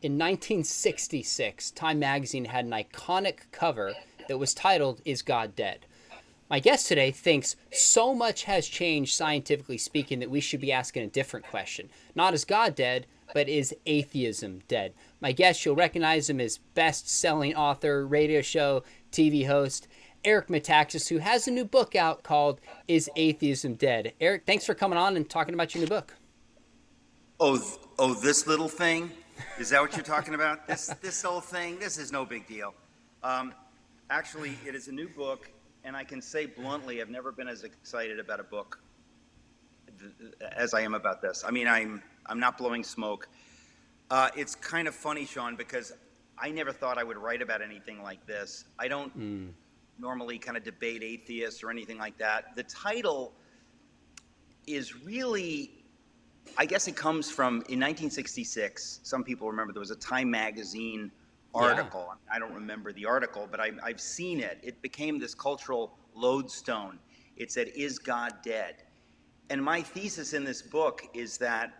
In 1966, Time magazine had an iconic cover that was titled, Is God Dead? My guest today thinks so much has changed scientifically speaking that we should be asking a different question. Not is God dead, but is atheism dead? My guest, you'll recognize him as best-selling author, radio show, TV host, Eric Metaxas, who has a new book out called Is Atheism Dead? Eric, thanks for coming on and talking about your new book. Oh, this little thing? Is that what you're talking about? This little thing? This is no big deal. Um, Actually, it is a new book, and I can say bluntly, I've never been as excited about a book as I am about this. I mean, I'm not blowing smoke. It's kind of funny, Sean, because I never thought I would write about anything like this. I don't normally kind of debate atheists or anything like that. The title is really, I guess it comes from, in 1966, some people remember there was a Time magazine article. I don't remember the article, but I've seen it. It became this cultural lodestone. It said, Is God Dead? And my thesis in this book is that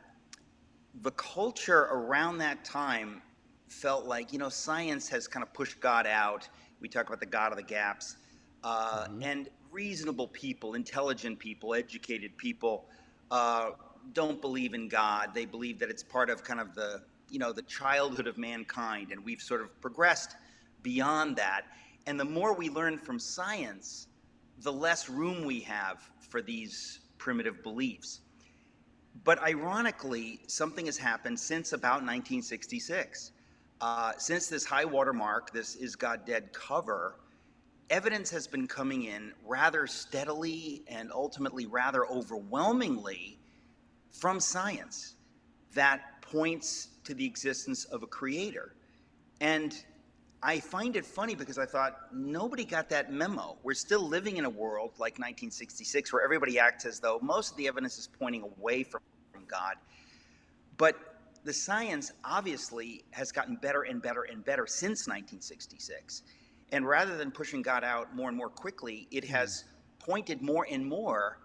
the culture around that time felt like, science has kind of pushed God out. We talk about the God of the gaps. And reasonable people, intelligent people, educated people don't believe in God. They believe that it's part of kind of the childhood of mankind, and we've sort of progressed beyond that. And the more we learn from science, the less room we have for these primitive beliefs. But ironically, something has happened since about 1966. Since this high water mark, this Is God Dead cover, evidence has been coming in rather steadily and ultimately rather overwhelmingly from science that points to the existence of a creator. And I find it funny because I thought nobody got that memo. We're still living in a world like 1966 where everybody acts as though most of the evidence is pointing away from God. But the science obviously has gotten better and better and better since 1966. And rather than pushing God out more and more quickly, it has pointed more and more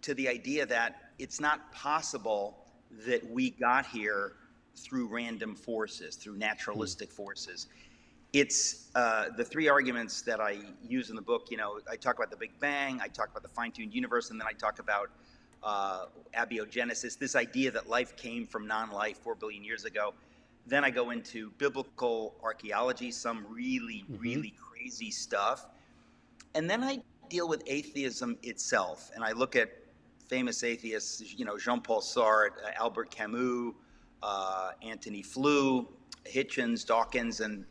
to the idea that it's not possible that we got here through random forces, through naturalistic forces. It's the three arguments that I use in the book. I talk about the Big Bang, I talk about the fine-tuned universe, and then I talk about abiogenesis, this idea that life came from non-life 4 billion years ago. Then I go into biblical archaeology, some really, really crazy stuff. And then I deal with atheism itself, and I look at famous atheists, Jean-Paul Sartre, Albert Camus, Antony Flew, Hitchens, Dawkins, and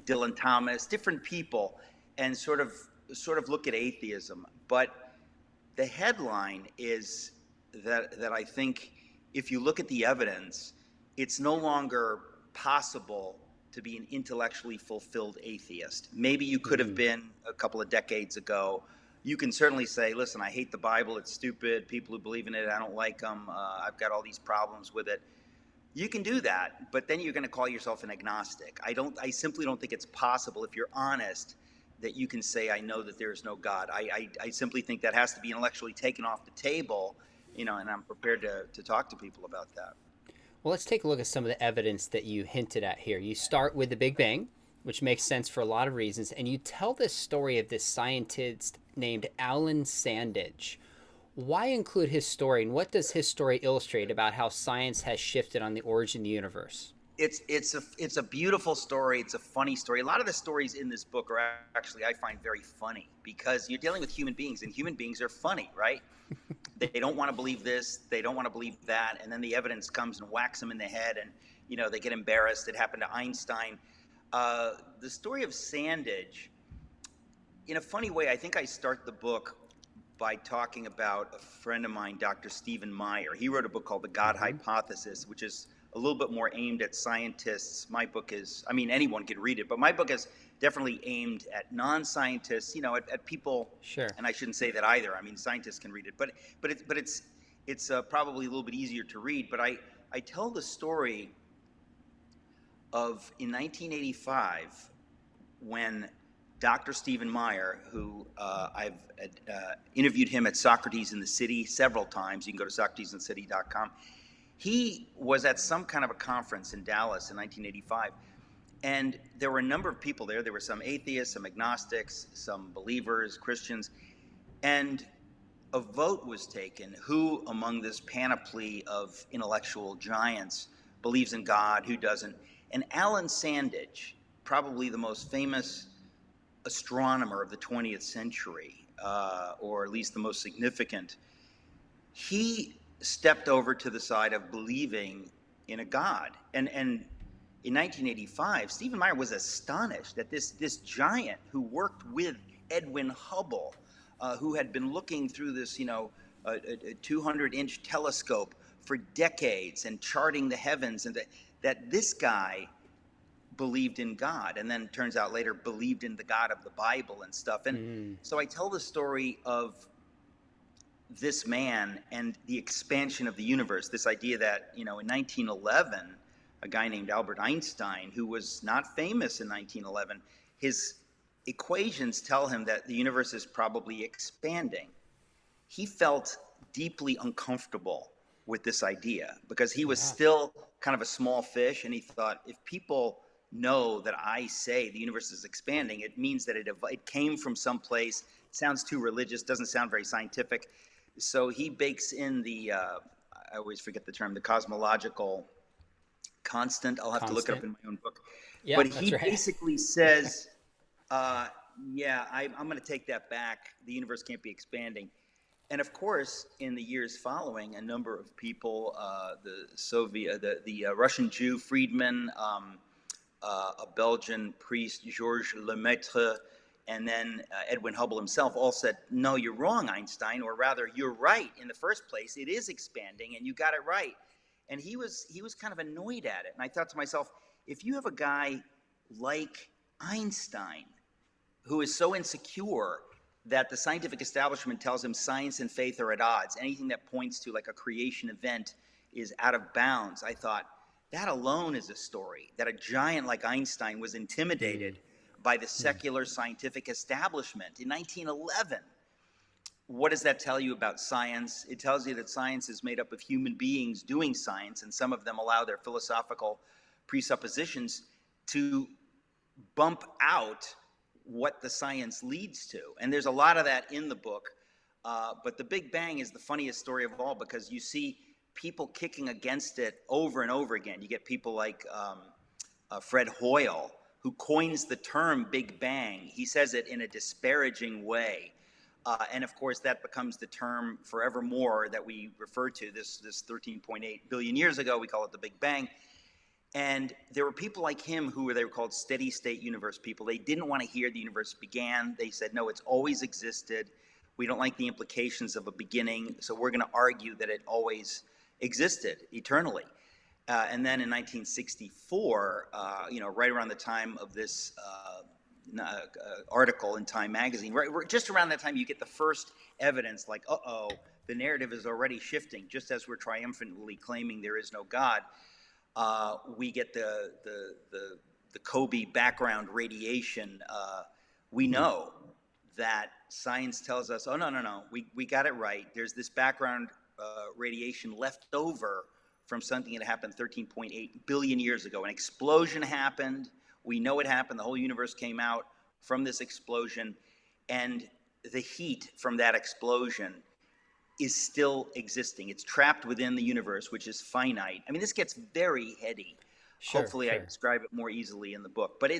Dylan Thomas, different people, and sort of look at atheism. But the headline is that I think if you look at the evidence, it's no longer possible to be an intellectually fulfilled atheist. Maybe you could have been a couple of decades ago. You can certainly say, listen, I hate the Bible, it's stupid, people who believe in it, I don't like them, I've got all these problems with it. You can do that, but then you're going to call yourself an agnostic. I simply don't think it's possible, if you're honest, that you can say, I know that there is no God. I simply think that has to be intellectually taken off the table, and I'm prepared to talk to people about that. Well, let's take a look at some of the evidence that you hinted at here. You start with the Big Bang, which makes sense for a lot of reasons, and you tell this story of this scientist named Alan Sandage. Why include his story, and what does his story illustrate about how science has shifted on the origin of the universe? It's a beautiful story. It's a funny story. A lot of the stories in this book are actually, I find, very funny because you're dealing with human beings, and human beings are funny, right? They don't want to believe this, they don't want to believe that, and then the evidence comes and whacks them in the head, and they get embarrassed. It happened to Einstein. The story of Sandage, in a funny way, I think I start the book by talking about a friend of mine, Dr. Stephen Meyer. He wrote a book called The God Hypothesis, which is a little bit more aimed at scientists. My book is, anyone can read it, but my book is definitely aimed at non-scientists, at people. Sure. And I shouldn't say that either. Scientists can read it, but it's probably a little bit easier to read. But I tell the story of, in 1985, when Dr. Stephen Meyer, who I've interviewed him at Socrates in the City several times. You can go to socratesinthecity.com. He was at some kind of a conference in Dallas in 1985, and there were a number of people there. There were some atheists, some agnostics, some believers, Christians, and a vote was taken who among this panoply of intellectual giants believes in God, who doesn't. And Alan Sandage, probably the most famous astronomer of the 20th century, or at least the most significant, he stepped over to the side of believing in a God. And in 1985, Stephen Meyer was astonished that this giant who worked with Edwin Hubble, who had been looking through this, a 200-inch telescope for decades and charting the heavens, and that this guy believed in God, and then turns out later believed in the God of the Bible and stuff. And so I tell the story of this man and the expansion of the universe, this idea that, in 1911, a guy named Albert Einstein, who was not famous in 1911, his equations tell him that the universe is probably expanding. He felt deeply uncomfortable with this idea because he was still kind of a small fish, and he thought, if people know that I say the universe is expanding, it means that it came from someplace. It sounds too religious, doesn't sound very scientific. So he bakes in I always forget the term, the cosmological constant. I'll have to look it up in my own book. Yeah, but that's he right. basically says, I'm going to take that back. The universe can't be expanding. And of course, in the years following, a number of people, the Russian Jew Friedman, a Belgian priest, Georges Lemaitre, and then Edwin Hubble himself all said, no, you're wrong, Einstein, or rather, you're right in the first place. It is expanding, and you got it right. And he was kind of annoyed at it. And I thought to myself, if you have a guy like Einstein, who is so insecure that the scientific establishment tells him science and faith are at odds, anything that points to like a creation event is out of bounds, I thought, that alone is a story, that a giant like Einstein was intimidated by the secular scientific establishment in 1911. What does that tell you about science? It tells you that science is made up of human beings doing science, and some of them allow their philosophical presuppositions to bump out what the science leads to. And there's a lot of that in the book. But the Big Bang is the funniest story of all, because you see people kicking against it over and over again. You get people like Fred Hoyle, who coins the term Big Bang. He says it in a disparaging way. And of course, that becomes the term forevermore that we refer to, this 13.8 billion years ago. We call it the Big Bang. And there were people like him they were called steady state universe people. They didn't want to hear the universe began. They said, no, it's always existed. We don't like the implications of a beginning, so we're going to argue that it always existed eternally. And then in 1964, right around the time of this article in Time magazine, right, just around that time, you get the first evidence like, the narrative is already shifting. Just as we're triumphantly claiming there is no God, we get the Kobe background radiation. We know that science tells us, oh, no, we got it right. There's this background radiation left over from something that happened 13.8 billion years ago. An explosion happened. We know it happened. The whole universe came out from this explosion. And the heat from that explosion is still existing. It's trapped within the universe, which is finite. I mean, this gets very heady. Hopefully I describe it more easily in the book. But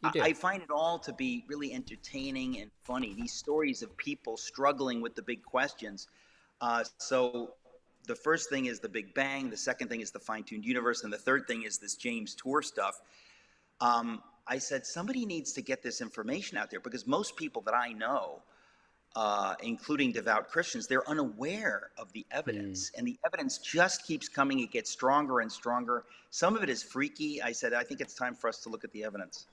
I find it all to be really entertaining and funny. These stories of people struggling with the big questions. So the first thing is the Big Bang. The second thing is the fine-tuned universe. And the third thing is this James Tour stuff. I said, somebody needs to get this information out there, because most people that I know, including devout Christians, they're unaware of the evidence. And the evidence just keeps coming. It gets stronger and stronger. Some of it is freaky. I said, I think it's time for us to look at the evidence.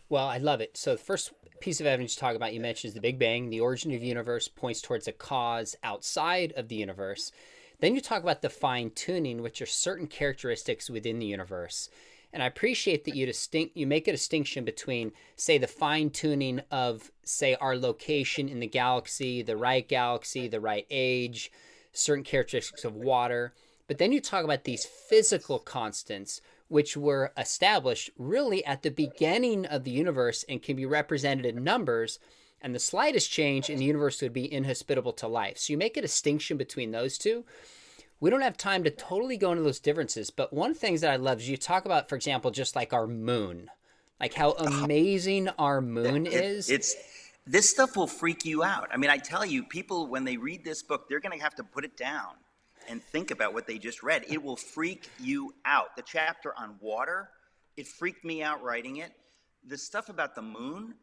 Well, I love it. So the first piece of evidence you talk about, you mentioned, is the Big Bang. The origin of the universe points towards a cause outside of the universe. Then you talk about the fine-tuning, which are certain characteristics within the universe. And I appreciate that you make a distinction between, say, the fine-tuning of, say, our location in the right galaxy, the right age, certain characteristics of water. But then you talk about these physical constants, which were established really at the beginning of the universe and can be represented in numbers. And the slightest change in the universe would be inhospitable to life. So you make a distinction between those two. We don't have time to totally go into those differences, but one of the things that I love is you talk about, for example, just like our moon, like how amazing our moon is. It's this stuff will freak you out. I mean, I tell you, people when they read this book, they're going to have to put it down and think about what they just read. It will freak you out. The chapter on water, it freaked me out writing it. The stuff about the moon,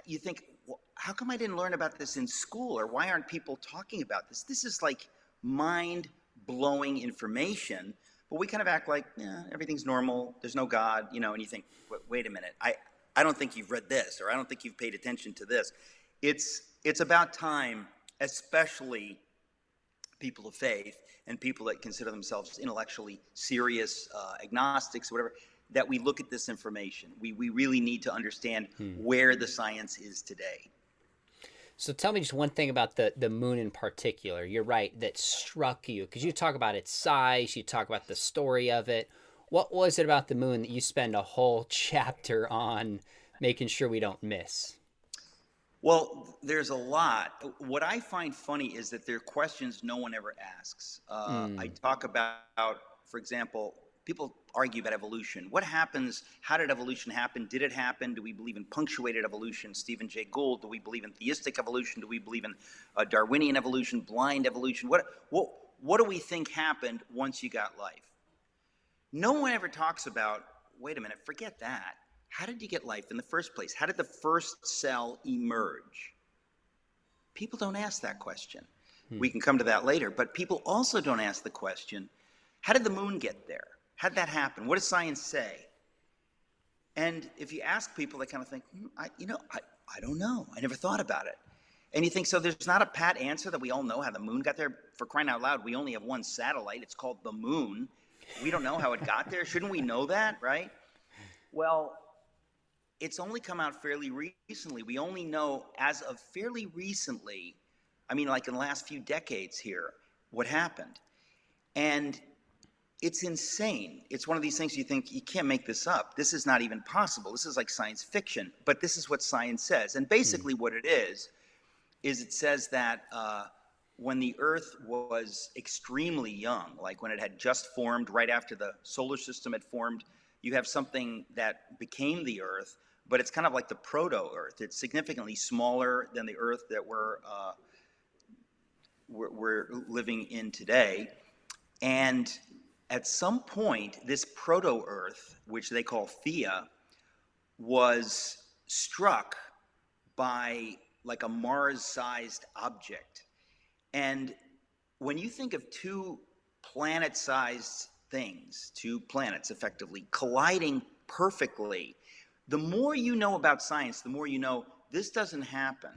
you think, well, how come I didn't learn about this in school, or why aren't people talking about this? This is like mind-blowing information, but we kind of act like, yeah, everything's normal, there's no God, you know, and you think, wait a minute, I don't think you've read this, or I don't think you've paid attention to this. It's about time, especially people of faith and people that consider themselves intellectually serious, agnostics, whatever, that we look at this information. We really need to understand where the science is today. So tell me just one thing about the moon in particular. You're right, that struck you, because you talk about its size, you talk about the story of it. What was it about the moon that you spend a whole chapter on making sure we don't miss? Well, there's a lot. What I find funny is that there are questions no one ever asks. I talk about, for example, people argue about evolution. What happens? How did evolution happen? Did it happen? Do we believe in punctuated evolution? Stephen Jay Gould. Do we believe in theistic evolution? Do we believe in Darwinian evolution, blind evolution? What do we think happened once you got life? No one ever talks about, wait a minute, forget that. How did you get life in the first place? How did the first cell emerge? People don't ask that question. We can come to that later, but people also don't ask the question, how did the moon get there? How did that happen? What does science say? And if you ask people, they kind of think, I don't know. I never thought about it. And you think, so there's not a pat answer that we all know how the moon got there? For crying out loud, we only have one satellite. It's called the moon. We don't know how it got there. Shouldn't we know that, right? Well, it's only come out fairly recently. We only know as of fairly recently, I mean, like in the last few decades here, what happened. And it's insane. It's one of these things you think, you can't make this up. This is not even possible. This is like science fiction, but this is what science says. And basically what it is it says that when the Earth was extremely young, like when it had just formed right after the solar system had formed, you have something that became the Earth, but it's kind of like the proto-Earth. It's significantly smaller than the Earth that we're living in today. And at some point, this proto-Earth, which they call Theia, was struck by like a Mars-sized object. And when you think of two planet-sized things, two planets effectively, colliding perfectly, the more you know about science, the more you know this doesn't happen.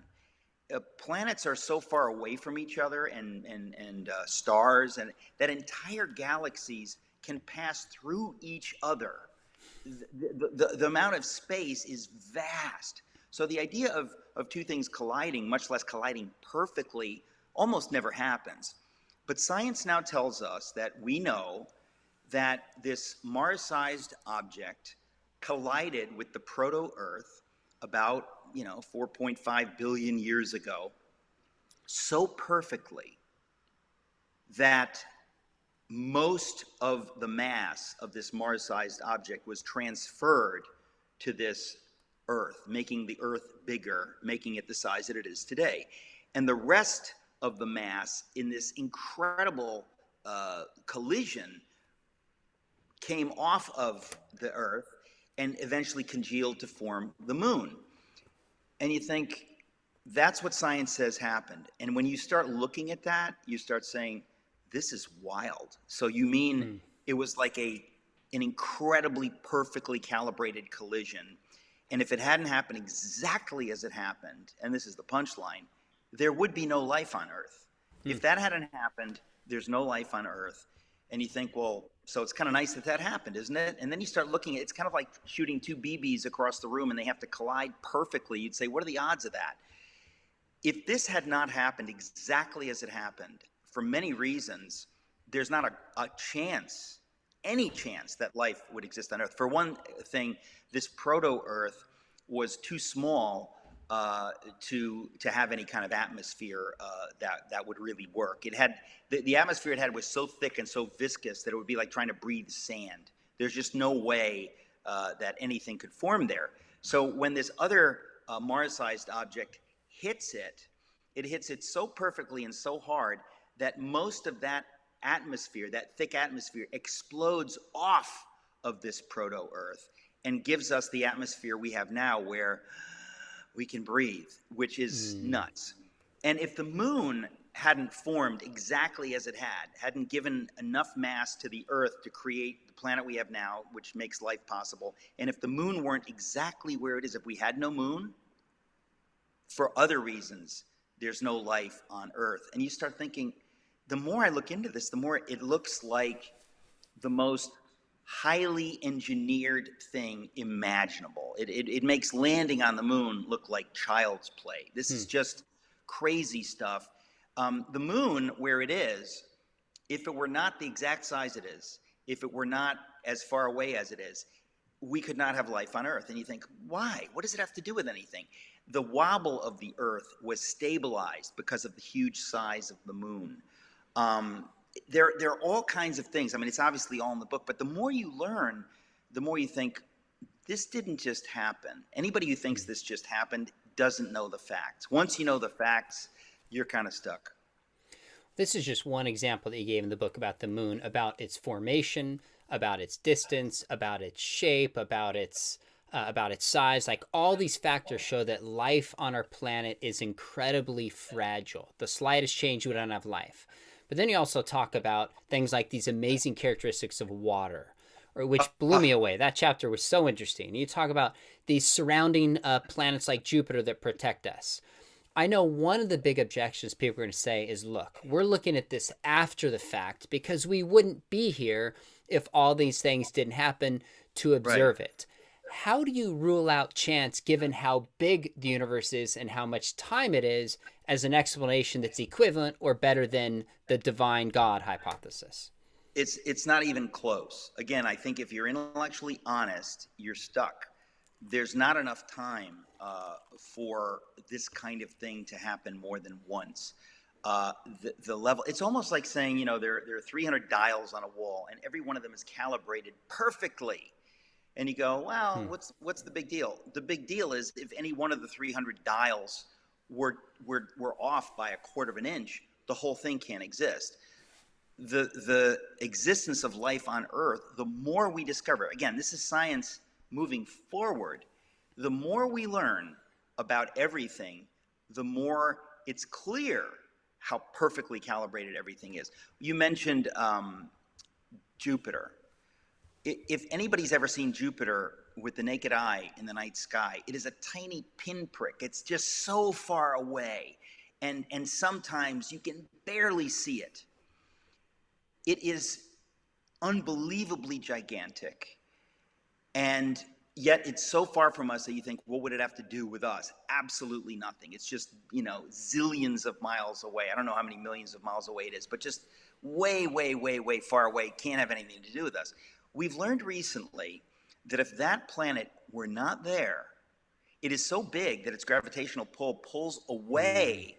Planets are so far away from each other and stars, and that entire galaxies can pass through each other. The amount of space is vast. So the idea of two things colliding, much less colliding perfectly, almost never happens. But science now tells us that we know that this Mars-sized object collided with the proto-Earth about 4.5 billion years ago, so perfectly that most of the mass of this Mars-sized object was transferred to this Earth, making the Earth bigger, making it the size that it is today. And the rest of the mass in this incredible collision came off of the Earth and eventually congealed to form the moon. And you think, that's what science says happened. And when you start looking at that, you start saying, this is wild. So you mean it was like an incredibly perfectly calibrated collision. And if it hadn't happened exactly as it happened, and this is the punchline, there would be no life on Earth. If that hadn't happened, there's no life on Earth. And you think, well, so it's kind of nice that that happened, isn't it? And then you start looking at it's kind of like shooting two BBs across the room and they have to collide perfectly. You'd say, what are the odds of that? If this had not happened exactly as it happened, for many reasons, there's not a chance, any chance that life would exist on Earth. For one thing, this proto-Earth was too small to have any kind of atmosphere that would really work. It had the atmosphere it had was so thick and so viscous that it would be like trying to breathe sand. There's just no way that anything could form there. So when this other Mars-sized object hits it, it hits it so perfectly and so hard that most of that atmosphere, that thick atmosphere, explodes off of this proto-Earth and gives us the atmosphere we have now, where we can breathe, which is nuts. And if the moon hadn't formed exactly as it hadn't given enough mass to the Earth to create the planet we have now, which makes life possible, and if the moon weren't exactly where it is, if we had no moon, for other reasons, there's no life on Earth. And you start thinking, the more I look into this, the more it looks like the most highly engineered thing imaginable. It makes landing on the moon look like child's play. This is just crazy stuff. The moon, where it is, if it were not the exact size it is, if it were not as far away as it is, we could not have life on Earth. And you think, why? What does it have to do with anything? The wobble of the Earth was stabilized because of the huge size of the moon. There are all kinds of things. I mean, it's obviously all in the book, but the more you learn, the more you think, this didn't just happen. Anybody who thinks this just happened doesn't know the facts. Once you know the facts, you're kind of stuck. This is just one example that you gave in the book about the moon, about its formation, about its distance, about its shape, about its size. Like, all these factors show that life on our planet is incredibly fragile. The slightest change, we don't have life. But then you also talk about things like these amazing characteristics of water, or which blew me away. That chapter was so interesting. You talk about these surrounding planets like Jupiter that protect us. I know one of the big objections people are going to say is, look, we're looking at this after the fact because we wouldn't be here if all these things didn't happen to observe it. How do you rule out chance, given how big the universe is and how much time it is, as an explanation that's equivalent or better than the divine God hypothesis? It's not even close. Again, I think if you're intellectually honest, you're stuck. There's not enough time for this kind of thing to happen more than once. The level, it's almost like saying, there are 300 dials on a wall, and every one of them is calibrated perfectly. And you go, well, what's the big deal? The big deal is if any one of the 300 dials were off by a quarter of an inch, the whole thing can't exist. The existence of life on Earth, the more we discover, again, this is science moving forward, the more we learn about everything, the more it's clear how perfectly calibrated everything is. You mentioned Jupiter. If anybody's ever seen Jupiter with the naked eye in the night sky, it is a tiny pinprick. It's just so far away, and sometimes you can barely see it. It is unbelievably gigantic, and yet it's so far from us that you think, what would it have to do with us? Absolutely nothing. It's just, zillions of miles away. I don't know how many millions of miles away it is, but just way, way, way, way far away. Can't have anything to do with us. We've learned recently that if that planet were not there, it is so big that its gravitational pull pulls away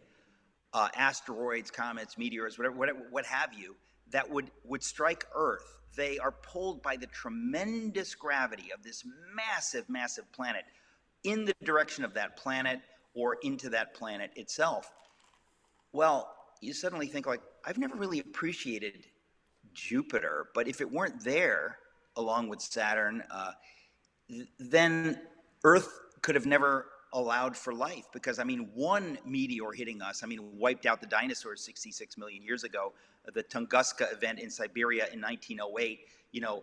asteroids, comets, meteors, what have you, that would strike Earth. They are pulled by the tremendous gravity of this massive, massive planet in the direction of that planet or into that planet itself. Well, you suddenly think, like, I've never really appreciated Jupiter, but if it weren't there, along with Saturn, then Earth could have never allowed for life, because, one meteor hitting us, wiped out the dinosaurs 66 million years ago. The Tunguska event in Siberia in 1908,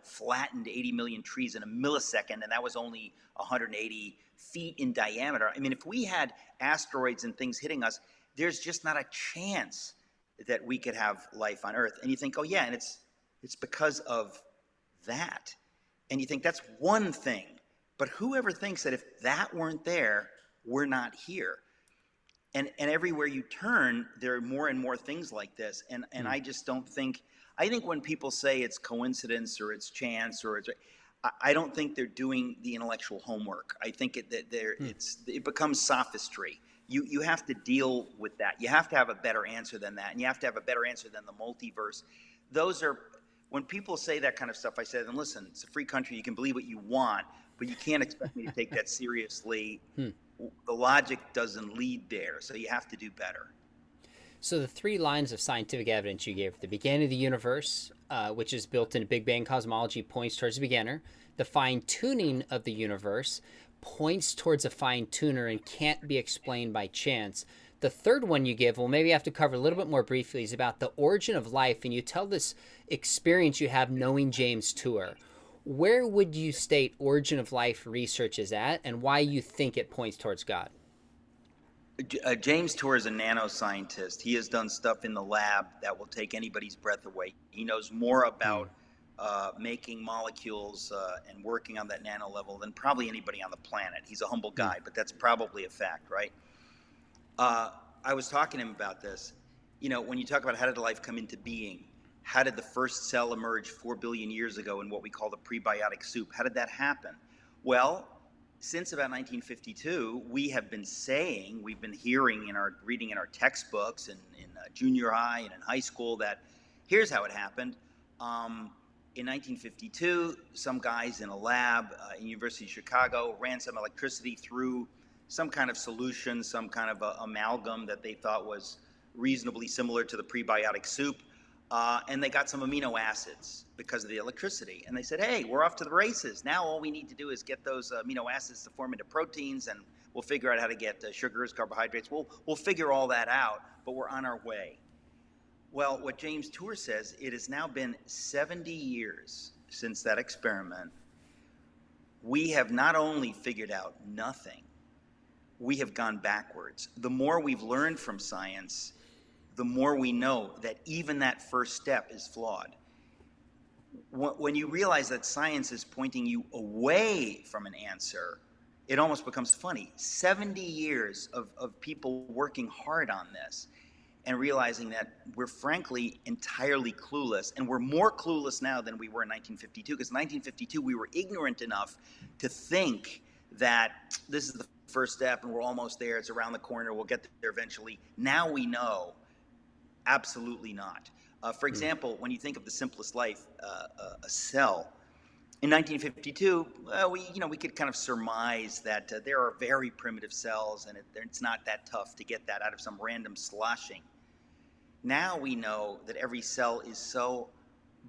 flattened 80 million trees in a millisecond, and that was only 180 feet in diameter. If we had asteroids and things hitting us, there's just not a chance that we could have life on Earth. And you think, oh yeah, and it's because of that. And you think that's one thing. But whoever thinks that if that weren't there, we're not here? And everywhere you turn, there are more and more things like this. And I just don't think, I think when people say it's coincidence or it's chance or it's, I don't think they're doing the intellectual homework. I think it becomes sophistry. You have to deal with that. You have to have a better answer than that, and you have to have a better answer than the multiverse. Those are when people say that kind of stuff. I say to them, listen, it's a free country. You can believe what you want, but you can't expect me to take that seriously. The logic doesn't lead there, so you have to do better. So the three lines of scientific evidence you gave: the beginning of the universe, which is built into Big Bang cosmology, points towards the beginner. The fine-tuning of the universe points towards a fine-tuner and can't be explained by chance. The third one you give, well, maybe I have to cover a little bit more briefly, is about the origin of life, and you tell this experience you have knowing James Tour. Where would you state origin of life research is at, and why you think it points towards God? James Tour is a nanoscientist. He has done stuff in the lab that will take anybody's breath away. He knows more about making molecules and working on that nano level than probably anybody on the planet. He's a humble guy, but that's probably a fact, right? I was talking to him about this. You know, when you talk about how did life come into being, how did the first cell emerge 4 billion years ago in what we call the prebiotic soup? How did that happen? Well, since about 1952, we have been saying, we've been hearing reading in our textbooks and in junior high and in high school that here's how it happened. In 1952, some guys in a lab in University of Chicago ran some electricity through some kind of solution, some kind of amalgam that they thought was reasonably similar to the prebiotic soup. And they got some amino acids because of the electricity. And they said, hey, we're off to the races. Now all we need to do is get those amino acids to form into proteins, and we'll figure out how to get sugars, carbohydrates. We'll figure all that out, but we're on our way. Well, what James Tour says, it has now been 70 years since that experiment. We have not only figured out nothing, we have gone backwards. The more we've learned from science, the more we know that even that first step is flawed. When you realize that science is pointing you away from an answer, it almost becomes funny. 70 years of people working hard on this and realizing that we're frankly entirely clueless, and we're more clueless now than we were in 1952, because in 1952 we were ignorant enough to think that this is the first step and we're almost there, it's around the corner, we'll get there eventually. Now we know absolutely not. For example, when you think of the simplest life, a cell, in 1952, we could kind of surmise that there are very primitive cells, and it's not that tough to get that out of some random sloshing. Now we know that every cell is so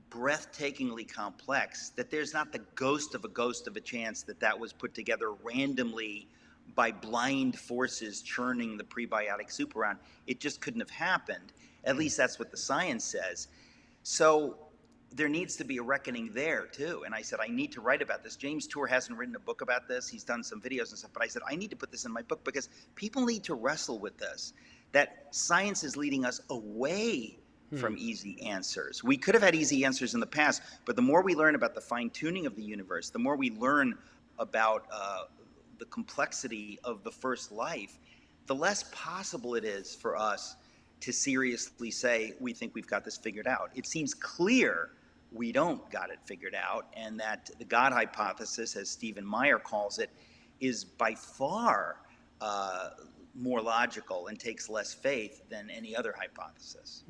breathtakingly complex that there's not the ghost of a chance that was put together randomly by blind forces churning the prebiotic soup around. It just couldn't have happened. At least that's what the science says. So there needs to be a reckoning there too. And I said, I need to write about this. James Tour hasn't written a book about this. He's done some videos and stuff, but I said, I need to put this in my book because people need to wrestle with this, that science is leading us away from easy answers. We could have had easy answers in the past, but the more we learn about the fine-tuning of the universe, the more we learn about the complexity of the first life, the less possible it is for us to seriously say we think we've got this figured out. It seems clear we don't got it figured out, and that the God hypothesis, as Stephen Meyer calls it, is by far more logical and takes less faith than any other hypothesis.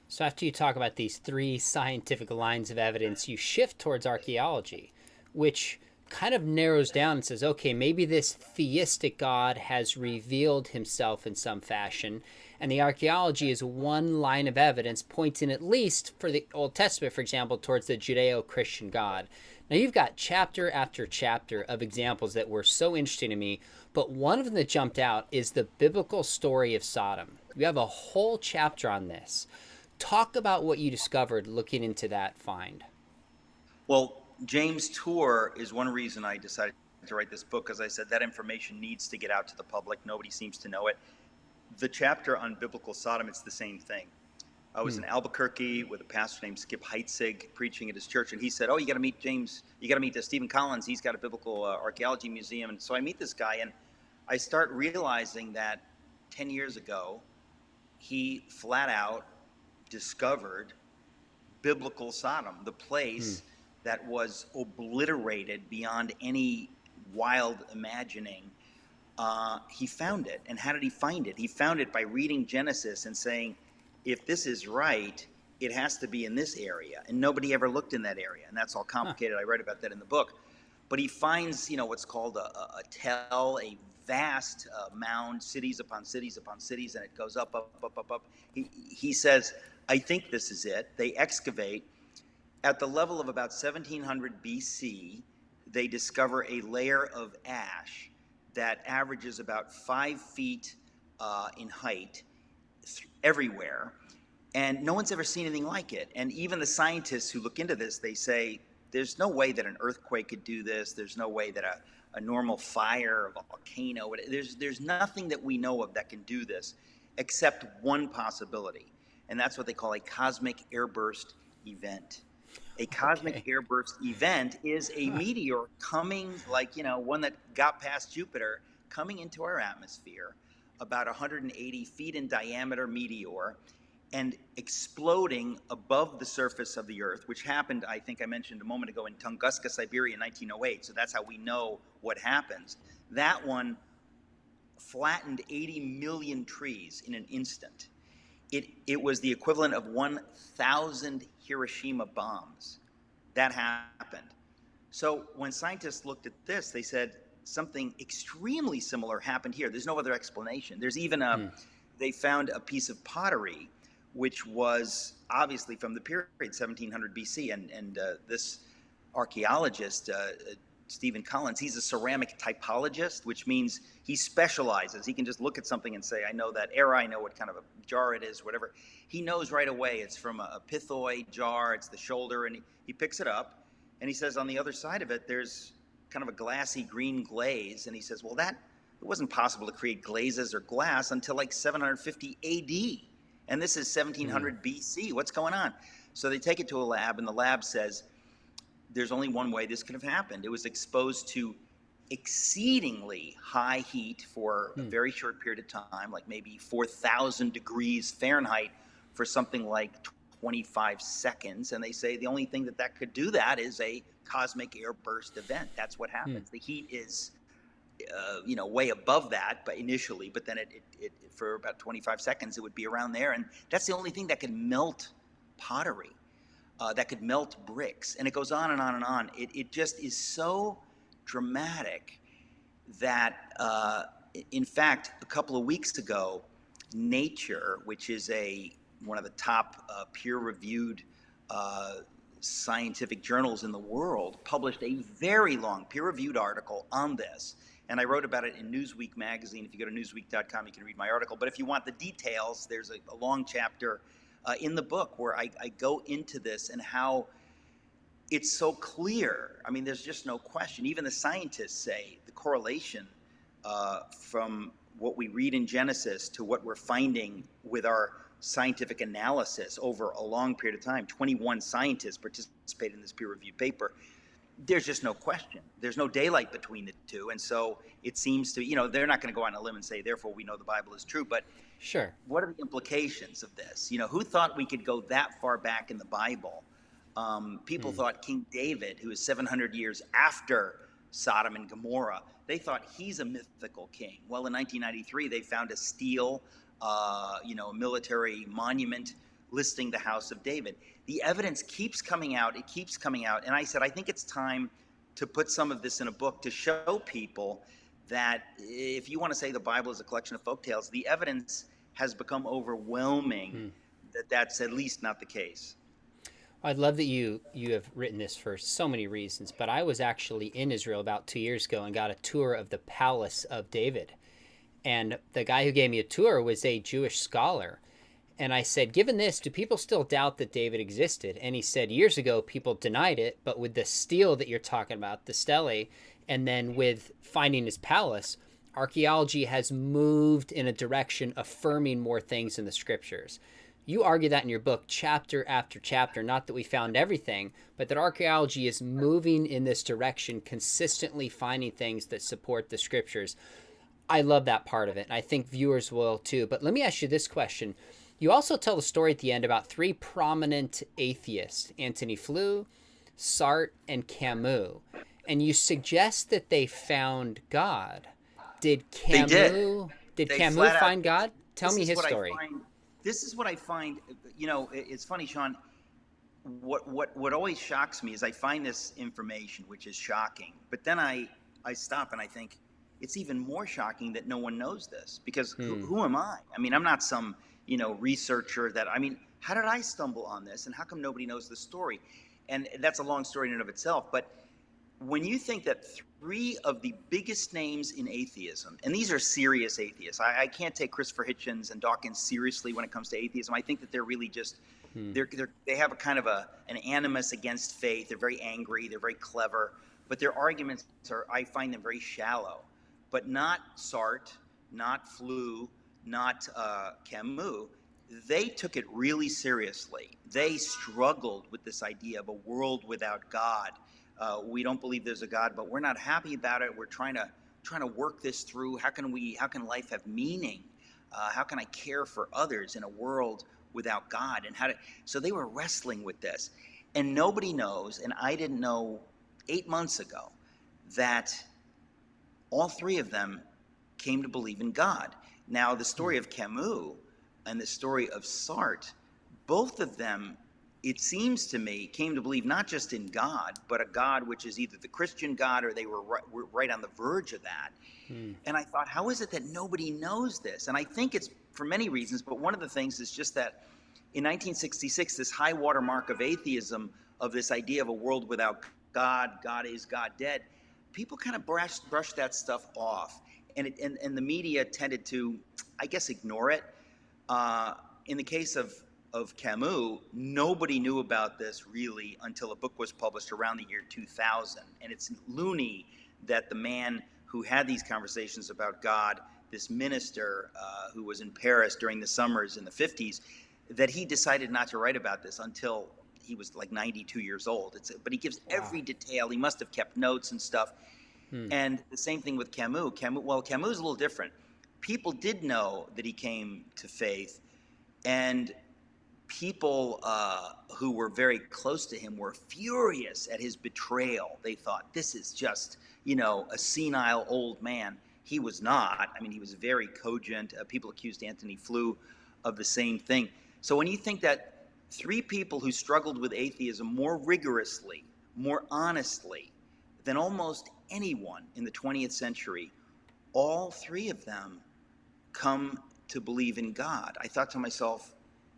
So after you talk about these three scientific lines of evidence, you shift towards archaeology, which kind of narrows down and says, okay, maybe this theistic God has revealed himself in some fashion, and the archaeology is one line of evidence pointing, at least for the Old Testament, for example, towards the Judeo-Christian God. Now, you've got chapter after chapter of examples that were so interesting to me, but one of them that jumped out is the biblical story of Sodom. You have a whole chapter on this. Talk about what you discovered looking into that find. Well, James Tour is one reason I decided to write this book, because I said that information needs to get out to the public. Nobody seems to know it. The chapter on biblical Sodom, it's the same thing. I was in Albuquerque with a pastor named Skip Heitzig preaching at his church, and he said, oh, you got to meet Stephen Collins. He's got a biblical archaeology museum. And so I meet this guy, and I start realizing that 10 years ago, he flat out discovered biblical Sodom, the place that was obliterated beyond any wild imagining. He found it. And how did he find it? He found it by reading Genesis and saying, if this is right, it has to be in this area. And nobody ever looked in that area. And that's all complicated. I write about that in the book. But he finds, what's called a tell, a vast mound, cities upon cities upon cities, and it goes up, up, up, up, up. He says, I think this is it. They excavate. At the level of about 1700 BC, they discover a layer of ash that averages about 5 feet in height everywhere. And no one's ever seen anything like it. And even the scientists who look into this, they say, there's no way that an earthquake could do this. There's no way that a normal fire, a volcano, there's nothing that we know of that can do this except one possibility. And that's what they call a cosmic airburst event. A cosmic airburst event is a meteor coming, like, one that got past Jupiter, coming into our atmosphere, about 180 feet in diameter meteor, and exploding above the surface of the Earth, which happened, I think I mentioned a moment ago, in Tunguska, Siberia in 1908. So that's how we know what happens. That one flattened 80 million trees in an instant. It was the equivalent of 1,000 Hiroshima bombs. That happened. So when scientists looked at this, they said something extremely similar happened here. There's no other explanation. There's even they found a piece of pottery which was obviously from the period 1700 BC, and this archaeologist, Stephen Collins, he's a ceramic typologist, which means he specializes. He can just look at something and say, I know that era, I know what kind of a jar it is, whatever. He knows right away it's from a pithoi jar, it's the shoulder, and he picks it up, and he says on the other side of it, there's kind of a glassy green glaze, and he says, well, it wasn't possible to create glazes or glass until like 750 AD. And this is 1700 BC. What's going on? So they take it to a lab, and the lab says, there's only one way this could have happened. It was exposed to exceedingly high heat for a very short period of time, like maybe 4,000 degrees Fahrenheit for something like 25 seconds. And they say the only thing that could do that is a cosmic airburst event. That's what happens. The heat is way above that, but initially, but then it for about 25 seconds, it would be around there. And that's the only thing that could melt pottery, that could melt bricks. And it goes on and on and on. It just is so dramatic that, in fact, a couple of weeks ago, Nature, which is one of the top peer-reviewed scientific journals in the world, published a very long peer-reviewed article on this. And I wrote about it in Newsweek magazine. If you go to newsweek.com, you can read my article. But if you want the details, there's a long chapter in the book where I go into this and how it's so clear. I mean, there's just no question. Even the scientists say the correlation from what we read in Genesis to what we're finding with our scientific analysis over a long period of time. 21 scientists participated in this peer-reviewed paper. There's just no question. There's no daylight between the two. And so it seems to, they're not going to go on a limb and say, therefore, we know the Bible is true. But sure, what are the implications of this? Who thought we could go that far back in the Bible? People thought King David, who is 700 years after Sodom and Gomorrah, they thought he's a mythical king. Well, in 1993, they found a stele, a military monument listing the House of David. The evidence keeps coming out. It keeps coming out. And I said, I think it's time to put some of this in a book to show people that if you want to say the Bible is a collection of folktales, the evidence has become overwhelming that that's at least not the case. I'd love that you have written this for so many reasons, but I was actually in Israel about 2 years ago and got a tour of the Palace of David. And the guy who gave me a tour was a Jewish scholar. And I said, given this, do people still doubt that David existed? And he said, years ago, people denied it, but with the stele that you're talking about, the stele, and then with finding his palace, archaeology has moved in a direction affirming more things in the scriptures. You argue that in your book, chapter after chapter, not that we found everything, but that archaeology is moving in this direction, consistently finding things that support the scriptures. I love that part of it, and I think viewers will too. But let me ask you this question. You also tell the story at the end about three prominent atheists, Antony Flew, Sartre, and Camus. And you suggest that they found God. Did They did. Camus did They Camus flat out. find God? Tell This me is his what I story. find. This is what I find. You know, it's funny, Sean. What always shocks me is I find this information, which is shocking, but then I stop and I think it's even more shocking that no one knows this, because who am I? I mean, I'm not some, researcher that, I mean, how did I stumble on this, and how come nobody knows the story? And that's a long story in and of itself, but when you think that three of the biggest names in atheism, and these are serious atheists, I can't take Christopher Hitchens and Dawkins seriously when it comes to atheism. I think that they're really just, they have a kind of an animus against faith. They're very angry. They're very clever, but their arguments are, I find them very shallow. But not Sartre, not Flew, not Camus. They took it really seriously. They struggled with this idea of a world without God. We don't believe there's a God, but we're not happy about it. We're trying to work this through. How can life have meaning? How can I care for others in a world without God? And so they were wrestling with this, and nobody knows, and I didn't know 8 months ago, that all three of them came to believe in God. Now, the story of Camus and the story of Sartre, both of them, it seems to me, came to believe not just in God, but a God which is either the Christian God, or they were right on the verge of that. And I thought, how is it that nobody knows this? And I think it's for many reasons, but one of the things is just that in 1966, this high water mark of atheism, of this idea of a world without God, God is, God dead, people kind of brushed that stuff off. And the media tended to, I guess, ignore it. In the case of Camus, nobody knew about this really until a book was published around the year 2000. And it's loony that the man who had these conversations about God, this minister who was in Paris during the summers in the 50s, that he decided not to write about this until he was like 92 years old. But he gives every detail. He must have kept notes and stuff. And the same thing with Camus. Camus is a little different. People did know that he came to faith, and people who were very close to him were furious at his betrayal. They thought, this is just, a senile old man. He was not. I mean, he was very cogent. People accused Antony Flew of the same thing. So when you think that three people who struggled with atheism more rigorously, more honestly than almost anyone in the 20th century, all three of them come to believe in God, I thought to myself,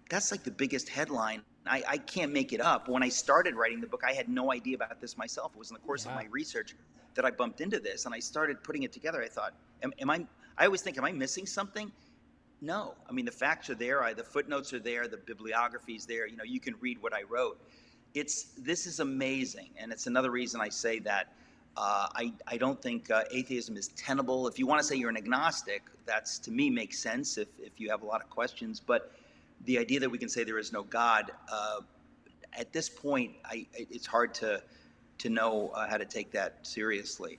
that's like the biggest headline. I can't make it up. When I started writing the book, I had no idea about this myself. It was in the course of my research that I bumped into this, and I started putting it together. I thought, I always think, am I missing something? No. I mean, the facts are there. The footnotes are there. The bibliography is there. You can read what I wrote. This is amazing, and it's another reason I say that I don't think atheism is tenable. If you want to say you're an agnostic, that's, to me, makes sense if you have a lot of questions. But the idea that we can say there is no God, at this point, it's hard to know how to take that seriously.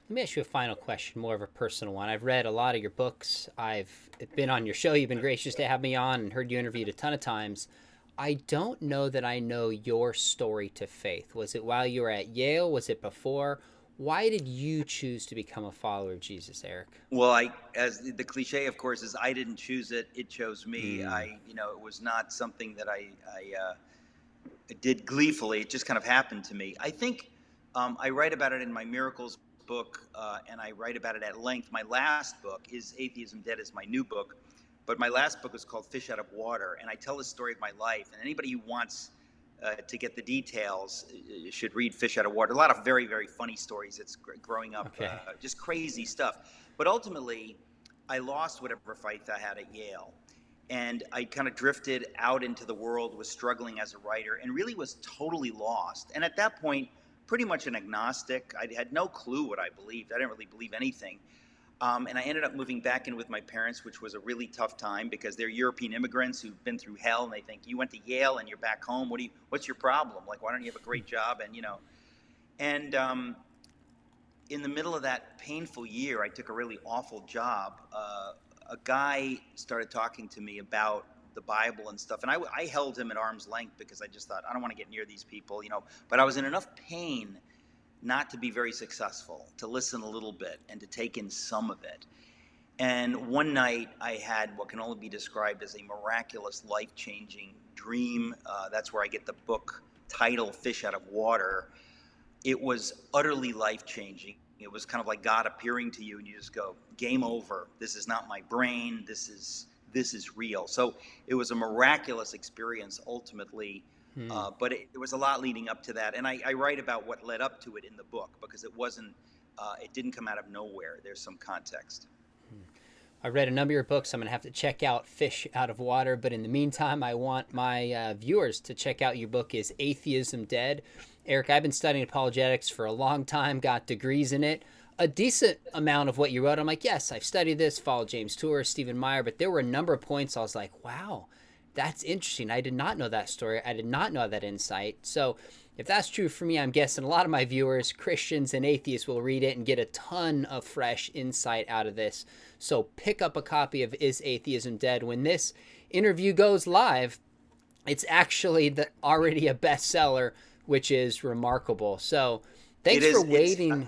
Let me ask you a final question, more of a personal one. I've read a lot of your books. I've been on your show. You've been gracious to have me on and heard you interviewed a ton of times. I don't know that I know your story to faith. Was it while you were at Yale? Was it before? Why did you choose to become a follower of Jesus, Eric? Well, as the cliche, of course, is I didn't choose it; it chose me. It was not something that I did gleefully. It just kind of happened to me. I think I write about it in my Miracles book, and I write about it at length. My last book is Atheism Dead, is my new book, but my last book is called Fish Out of Water, and I tell the story of my life. And anybody who wants to get the details should read Fish Out of Water. A lot of very, very funny stories. It's growing up, just crazy stuff. But ultimately, I lost whatever faith I had at Yale. And I kind of drifted out into the world, was struggling as a writer, and really was totally lost. And at that point, pretty much an agnostic. I had no clue what I believed. I didn't really believe anything. And I ended up moving back in with my parents, which was a really tough time because they're European immigrants who've been through hell, and they think, you went to Yale and you're back home. What's your problem? Like, why don't you have a great job? And in the middle of that painful year, I took a really awful job. A guy started talking to me about the Bible and stuff. And I held him at arm's length because I just thought, I don't want to get near these people, but I was in enough pain not to be very successful, to listen a little bit and to take in some of it. And one night I had what can only be described as a miraculous, life-changing dream. That's where I get the book title, Fish Out of Water. It was utterly life-changing. It was kind of like God appearing to you and you just go, game over. This is not my brain. This is real. So it was a miraculous experience ultimately. But it was a lot leading up to that. And I write about what led up to it in the book because it didn't come out of nowhere. There's some context. I read a number of your books. I'm going to have to check out Fish Out of Water. But in the meantime, I want my viewers to check out your book, Is Atheism Dead? Eric, I've been studying apologetics for a long time, got degrees in it. A decent amount of what you wrote, I'm like, yes, I've studied this, followed James Tour, Stephen Meyer. But there were a number of points I was like, wow, that's interesting. I did not know that story. I did not know that insight. So if that's true for me, I'm guessing a lot of my viewers, Christians and atheists, will read it and get a ton of fresh insight out of this. So pick up a copy of Is Atheism Dead? When this interview goes live, it's actually already a bestseller, which is remarkable. So thanks for waiting.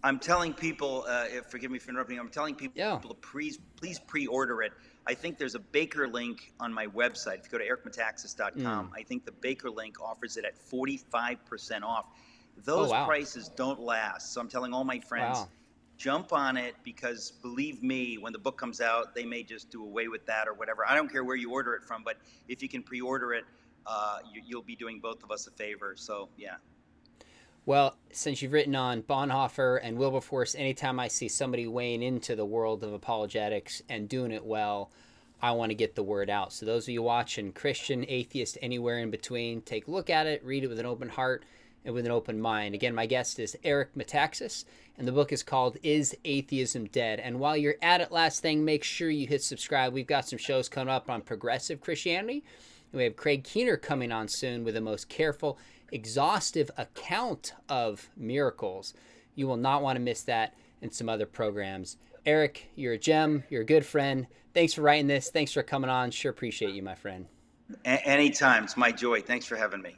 I'm telling people, forgive me for interrupting, I'm telling people to please pre-order it. I think there's a Baker link on my website. If you go to ericmetaxas.com, I think the Baker link offers it at 45% off. Those prices don't last. So I'm telling all my friends, jump on it because believe me, when the book comes out, they may just do away with that or whatever. I don't care where you order it from, but if you can pre-order it, you'll be doing both of us a favor. So, yeah. Well, since you've written on Bonhoeffer and Wilberforce, anytime I see somebody weighing into the world of apologetics and doing it well, I want to get the word out. So those of you watching, Christian, atheist, anywhere in between, take a look at it, read it with an open heart and with an open mind. Again, my guest is Eric Metaxas, and the book is called Is Atheism Dead? And while you're at it, last thing, make sure you hit subscribe. We've got some shows coming up on progressive Christianity. And we have Craig Keener coming on soon with the most careful, exhaustive account of miracles. You will not want to miss that and some other programs. Eric, you're a gem. You're a good friend. Thanks for writing this. Thanks for coming on. Sure appreciate you, my friend. Anytime. It's my joy. Thanks for having me.